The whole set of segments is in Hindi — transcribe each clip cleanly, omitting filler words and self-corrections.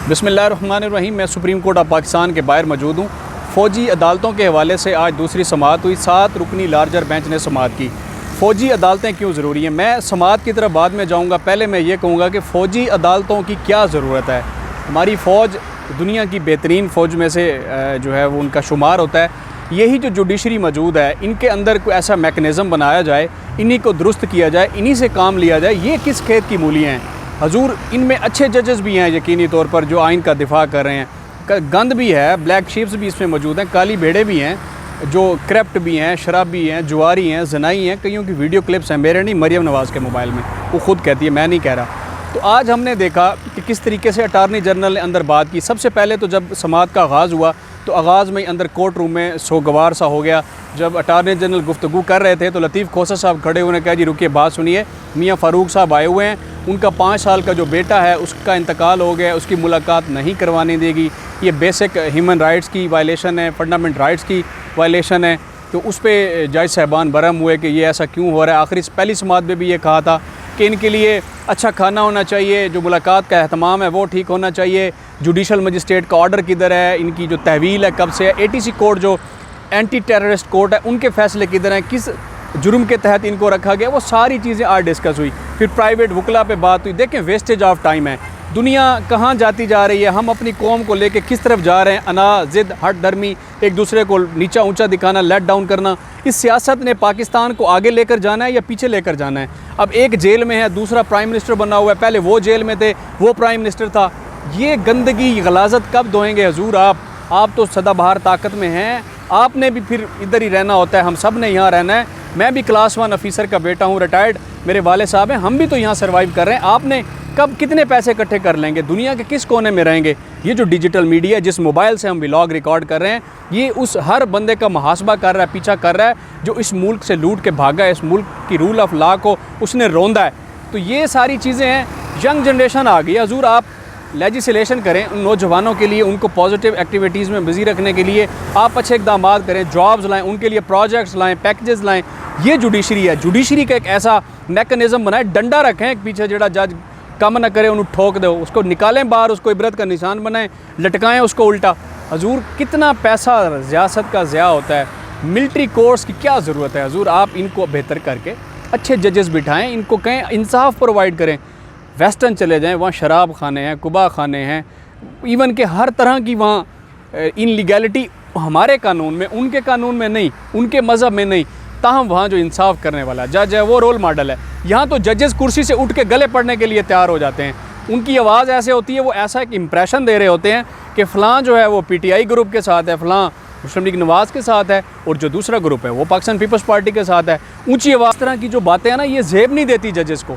बिस्मिल्लाहिर्रहमानिर्रहीम। मैं सुप्रीम कोर्ट ऑफ पाकिस्तान के बाहर मौजूद हूँ। फ़ौजी अदालतों के हवाले से आज दूसरी समाअत हुई। 7 रुकनी लार्जर बेंच ने समाअत की। फ़ौजी अदालतें क्यों ज़रूरी हैं, मैं समाअत की तरफ बाद में जाऊँगा। पहले मैं ये कहूँगा कि फ़ौजी अदालतों की क्या ज़रूरत है। हमारी फ़ौज दुनिया की बेहतरीन फ़ौज में से जो है वो उनका शुमार होता है। यही जो जुडिशरी मौजूद है, इनके अंदर कोई ऐसा मैकेनिज़्म बनाया जाए, इन्हीं को दुरुस्त किया जाए, इन्हीं से काम लिया जाए। ये किस खेत की मूलियाँ हैं हजूर। इनमें अच्छे जजेस भी हैं यकीनी तौर पर, जो आइन का दिफा कर रहे हैं। गंद भी है, ब्लैक शीप्स भी इसमें मौजूद हैं, काली भेड़े भी हैं, जो करप्ट भी हैं, शराबी हैं, जुआरी हैं, जनाई हैं। कईयों की वीडियो क्लिप्स हैं, मेरे नहीं, मरियम नवाज़ के मोबाइल में, वो खुद कहती है, मैं नहीं कह रहा। तो आज हमने देखा कि किस तरीके से अटार्नी जनरल ने अंदर बात की। सबसे पहले तो जब समाअत का आगाज़ हुआ तो आगाज़ में ही अंदर कोर्ट रूम में सोगवार सा हो गया। जब अटार्नी जनरल गुफ्तगू कर रहे थे तो लतीफ़ खोसा साहब खड़े हुए ने कहा, जी रुकिए, बात सुनिए। मियाँ फ़ारूक साहब आए हुए हैं, उनका 5 साल का जो बेटा है उसका इंतकाल हो गया, उसकी मुलाकात नहीं करवाने देगी। ये बेसिक ह्यूमन राइट्स की वायलेशन है, फंडामेंटल राइट्स की वायलेशन है। तो उस पर जज साहबान बरहम हुए कि ये ऐसा क्यों हो रहा है। आखिरी पहली समाअत में भी ये कहा था कि इनके लिए अच्छा खाना होना चाहिए, जो मुलाकात का अहतमाम है वो ठीक होना चाहिए। जुडिशल मजिस्ट्रेट का ऑर्डर किधर है, इनकी जो तहवील है कब से है, ATC कोर्ट जो एंटी टेररिस्ट कोर्ट है उनके फ़ैसले किधर हैं, किस जुर्म के तहत इनको रखा गया, वो सारी चीज़ें आज डिस्कस हुई। फिर प्राइवेट वकला पे बात हुई। देखें, वेस्टेज ऑफ टाइम है, दुनिया कहाँ जाती जा रही है, हम अपनी कौम को लेके किस तरफ जा रहे हैं। अना ज़िद, हट धर्मी, एक दूसरे को नीचा ऊंचा दिखाना, लेट डाउन करना। इस सियासत ने पाकिस्तान को आगे लेकर जाना है या पीछे लेकर जाना है। अब एक जेल में है, दूसरा प्राइम मिनिस्टर बना हुआ है, पहले वो जेल में थे, वो प्राइम मिनिस्टर था। ये गंदगी गलाजत कब धोएंगे हजूर आप तो सदाबहार ताकत में हैं, आपने भी फिर इधर ही रहना होता है, हम सब ने यहाँ रहना है। मैं भी क्लास 1 ऑफिसर का बेटा हूँ, रिटायर्ड, मेरे वाले साहब हैं, हम भी तो यहाँ सर्वाइव कर रहे हैं। आपने कब कितने पैसे इकट्ठे कर लेंगे, दुनिया के किस कोने में रहेंगे। ये जो डिजिटल मीडिया है, जिस मोबाइल से हम व्लॉग रिकॉर्ड कर रहे हैं, ये उस हर बंदे का मुहासबा कर रहा है, पीछा कर रहा है जो इस मुल्क से लूट के भागा है, इस मुल्क की रूल ऑफ लॉ को उसने रौंदा है। तो ये सारी चीज़ें हैं। यंग जनरेशन आ गई है हजूर, आप लेजिस्लेशन करें उन नौजवानों के लिए, उनको पॉजिटिव एक्टिविटीज़ में बिज़ी रखने के लिए आप अच्छे इक़दाम करें, जॉब्स लाएं, उनके लिए प्रोजेक्ट्स लाएं, पैकेजेस लाएं। ये जुडिशरी है, जुडिशरी का एक ऐसा मैकेनिज़्म बनाए, डंडा रखें एक पीछे, जड़ा जज कम ना करे उन्हें ठोक दो, उसको निकालें बाहर, उसको इबरत का निशान बनाएं, लटकाएं उसको उल्टा। हजूर कितना पैसा रियासत का ज़िया होता है। मिलिट्री कोर्स की क्या ज़रूरत है हजूर, आप इनको बेहतर करके अच्छे जजेस बिठाएँ, इनको कहें इंसाफ प्रोवाइड करें। वेस्टर्न चले जाएं, वहाँ शराब खाने हैं, कुबा खाने हैं, इवन के हर तरह की वहाँ इनलीगैलिटी हमारे कानून में, उनके कानून में नहीं, उनके मज़हब में नहीं। ताहम वहाँ जो इंसाफ करने वाला जज है वो रोल मॉडल है। यहाँ तो जजेस कुर्सी से उठ के गले पड़ने के लिए तैयार हो जाते हैं। उनकी आवाज़ ऐसे होती है, वो ऐसा एक इम्प्रेशन दे रहे होते हैं कि फ़लाँ जो है वो PTI ग्रुप के साथ है, फ़लाँ मुस्लिम लीग नवाज़ के साथ है, और जो दूसरा ग्रुप है वो पाकिस्तान पीपल्स पार्टी के साथ है। ऊँची आवाज़, तरह की जो बातें हैं ना, ये जेब नहीं देती जजेस को।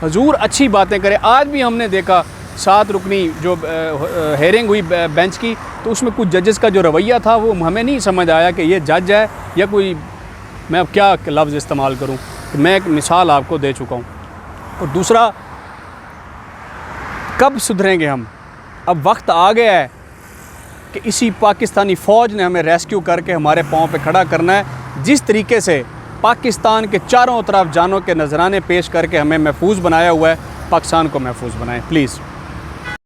हजूर अच्छी बातें करें। आज भी हमने देखा 7 रुकनी जो हेयरिंग हुई बेंच की, तो उसमें कुछ जजेस का जो रवैया था वो हमें नहीं समझ आया कि ये जज है या कोई, मैं अब क्या लफ्ज़ इस्तेमाल करूं, कि मैं एक मिसाल आपको दे चुका हूं। और दूसरा, कब सुधरेंगे हम। अब वक्त आ गया है कि इसी पाकिस्तानी फ़ौज ने हमें रेस्क्यू करके हमारे पाँव पे खड़ा करना है। जिस तरीके से पाकिस्तान के चारों तरफ जानों के नजराने पेश करके हमें महफूज बनाया हुआ है, पाकिस्तान को महफूज बनाएं प्लीज़।